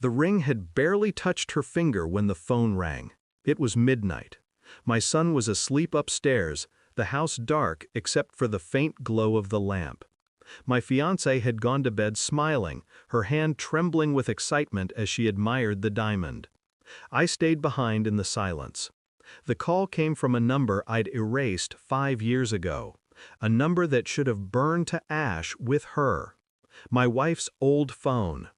The ring had barely touched her finger when the phone rang. It was midnight. My son was asleep upstairs, the house dark except for the faint glow of the lamp. My fiancée had gone to bed smiling, her hand trembling with excitement as she admired the diamond. I stayed behind in the silence. The call came from a number I'd erased 5 years ago, a number that should have burned to ash with her. My wife's old phone.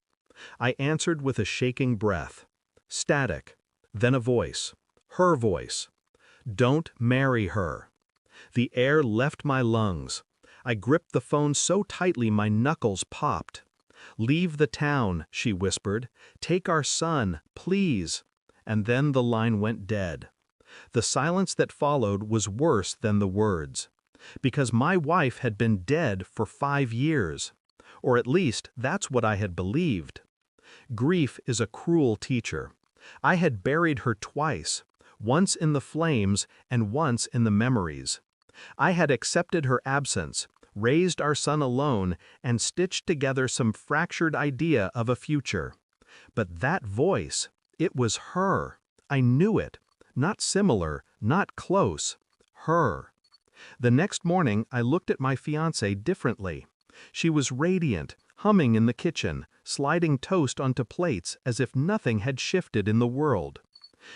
I answered with a shaking breath. Static. Then a voice. Her voice. Don't marry her. The air left my lungs. I gripped the phone so tightly my knuckles popped. Leave the town, she whispered. Take our son, please. And then the line went dead. The silence that followed was worse than the words. Because my wife had been dead for 5 years. Or at least, that's what I had believed. Grief is a cruel teacher. I had buried her twice, once in the flames and once in the memories. I had accepted her absence, raised our son alone, and stitched together some fractured idea of a future. But that voice, it was her. I knew it. Not similar, not close. Her. The next morning, I looked at my fiancée differently. She was radiant, humming in the kitchen, sliding toast onto plates as if nothing had shifted in the world.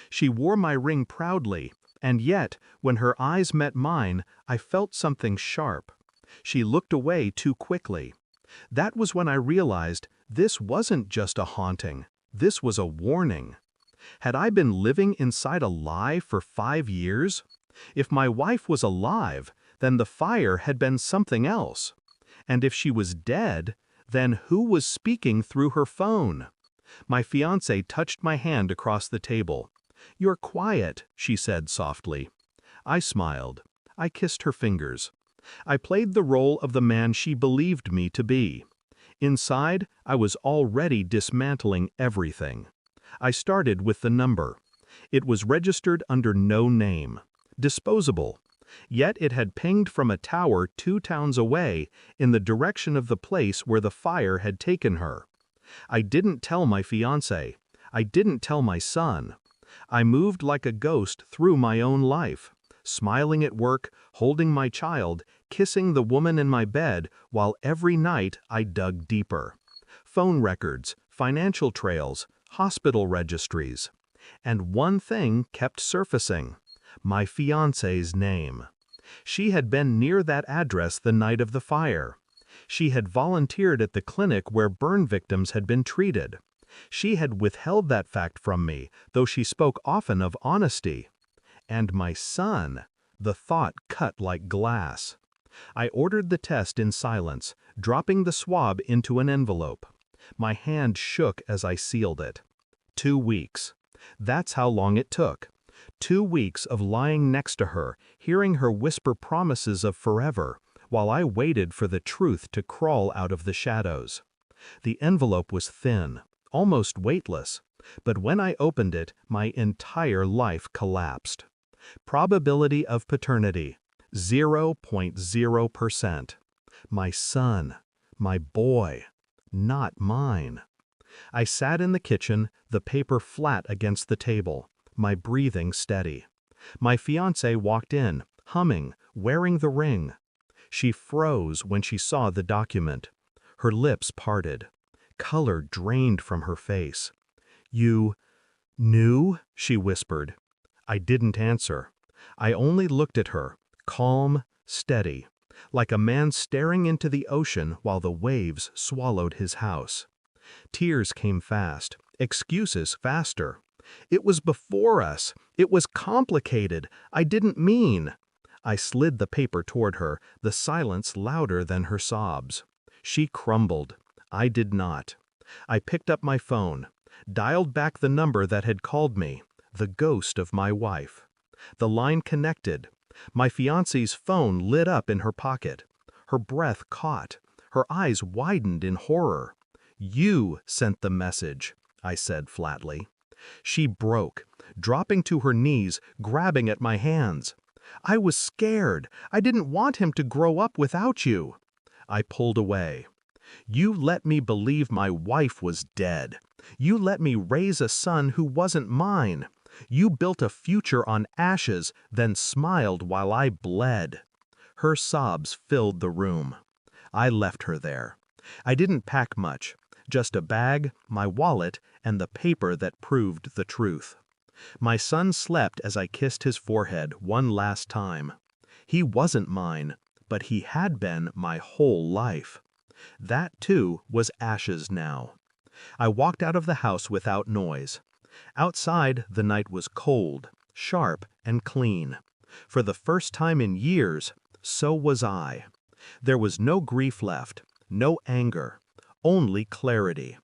She wore my ring proudly, and yet, when her eyes met mine, I felt something sharp. She looked away too quickly. That was when I realized this wasn't just a haunting. This was a warning. Had I been living inside a lie for 5 years? If my wife was alive, then the fire had been something else. And if she was dead, then who was speaking through her phone? My fiancée touched my hand across the table. You're quiet, she said softly. I smiled. I kissed her fingers. I played the role of the man she believed me to be. Inside, I was already dismantling everything. I started with the number. It was registered under no name. Disposable. Yet it had pinged from a tower 2 towns away in the direction of the place where the fire had taken her. I didn't tell my fiancé. I didn't tell my son. I moved like a ghost through my own life, smiling at work, holding my child, kissing the woman in my bed, while every night I dug deeper. Phone records, financial trails, hospital registries. And one thing kept surfacing. My fiancé's name. She had been near that address the night of the fire. She had volunteered at the clinic where burn victims had been treated. She had withheld that fact from me, though she spoke often of honesty. And my son, the thought cut like glass. I ordered the test in silence, dropping the swab into an envelope. My hand shook as I sealed it. 2 weeks. That's how long it took. 2 weeks of lying next to her, hearing her whisper promises of forever, while I waited for the truth to crawl out of the shadows. The envelope was thin, almost weightless, but when I opened it, my entire life collapsed. Probability of paternity, 0.0%. My son, my boy, not mine. I sat in the kitchen, the paper flat against the table, my breathing steady. My fiancée walked in, humming, wearing the ring. She froze when she saw the document. Her lips parted. Color drained from her face. You knew? She whispered. I didn't answer. I only looked at her, calm, steady, like a man staring into the ocean while the waves swallowed his house. Tears came fast, excuses faster. It was before us. It was complicated. I didn't mean. I slid the paper toward her, the silence louder than her sobs. She crumbled. I did not. I picked up my phone, dialed back the number that had called me, the ghost of my wife. The line connected. My fiancée's phone lit up in her pocket. Her breath caught. Her eyes widened in horror. You sent the message, I said flatly. She broke, dropping to her knees, grabbing at my hands. I was scared. I didn't want him to grow up without you. I pulled away. You let me believe my wife was dead. You let me raise a son who wasn't mine. You built a future on ashes, then smiled while I bled. Her sobs filled the room. I left her there. I didn't pack much, just a bag, my wallet, and the paper that proved the truth. My son slept as I kissed his forehead one last time. He wasn't mine, but he had been my whole life. That, too, was ashes now. I walked out of the house without noise. Outside, the night was cold, sharp, and clean. For the first time in years, so was I. There was no grief left, no anger, only clarity.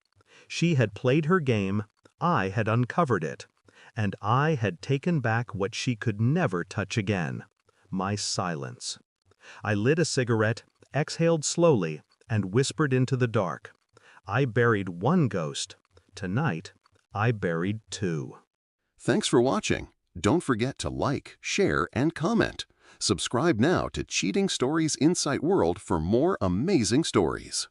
She had played her game, I had uncovered it, and I had taken back what she could never touch again, my silence. I lit a cigarette, exhaled slowly, and whispered into the dark. I buried one ghost. Tonight, I buried two. Thanks for watching. Don't forget to like, share, and comment. Subscribe now to Cheating Stories Insight World for more amazing stories.